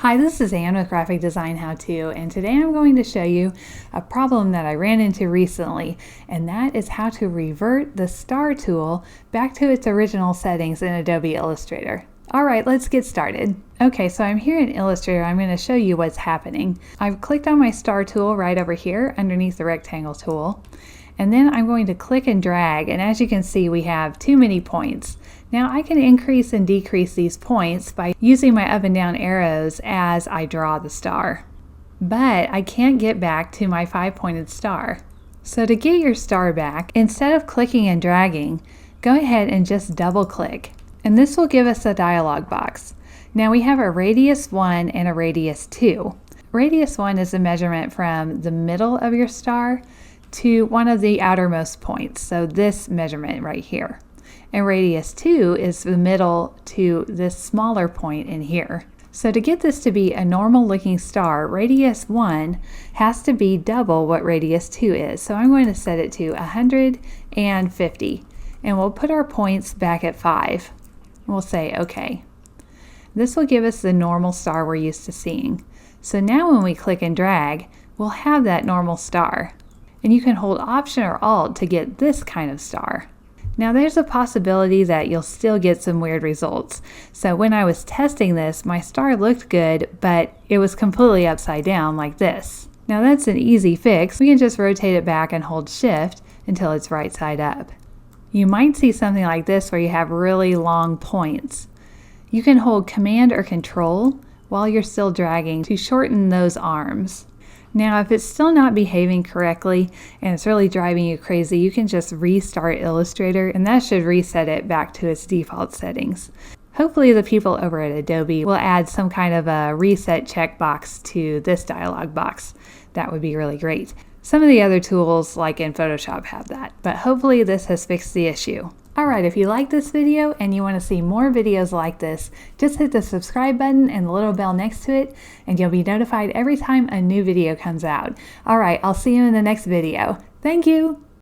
Hi, this is Anne with Graphic Design How To, and today I'm going to show you a problem that I ran into recently, and that is how to revert the star tool back to its original settings in Adobe Illustrator. Alright, let's get started. Okay, so I'm here in Illustrator. I'm going to show you what's happening. I've clicked on my star tool right over here underneath the rectangle tool, and then I'm going to click and drag, and as you can see we have too many points. Now I can increase and decrease these points by using my up and down arrows as I draw the star. But I can't get back to my 5-pointed star. So to get your star back, instead of clicking and dragging, go ahead and just double click. And this will give us a dialog box. Now we have a radius 1 and a radius 2. Radius 1 is the measurement from the middle of your star to one of the outermost points, so this measurement right here. And radius 2 is the middle to this smaller point in here. So to get this to be a normal looking star, radius 1 has to be double what radius 2 is. So I'm going to set it to 150, and we'll put our points back at 5. We'll say OK. This will give us the normal star we're used to seeing. So now when we click and drag, we'll have that normal star. And you can hold Option or Alt to get this kind of star. Now there's a possibility that you'll still get some weird results. So when I was testing this, my star looked good, but it was completely upside down like this. Now that's an easy fix. We can just rotate it back and hold Shift until it's right side up. You might see something like this where you have really long points. You can hold Command or Control while you're still dragging to shorten those arms. Now if it's still not behaving correctly and it's really driving you crazy, you can just restart Illustrator and that should reset it back to its default settings. Hopefully the people over at Adobe will add some kind of a reset checkbox to this dialog box. That would be really great. Some of the other tools like in Photoshop have that, but hopefully this has fixed the issue. Alright, if you like this video and you want to see more videos like this, just hit the subscribe button and the little bell next to it, and you'll be notified every time a new video comes out. Alright, I'll see you in the next video. Thank you!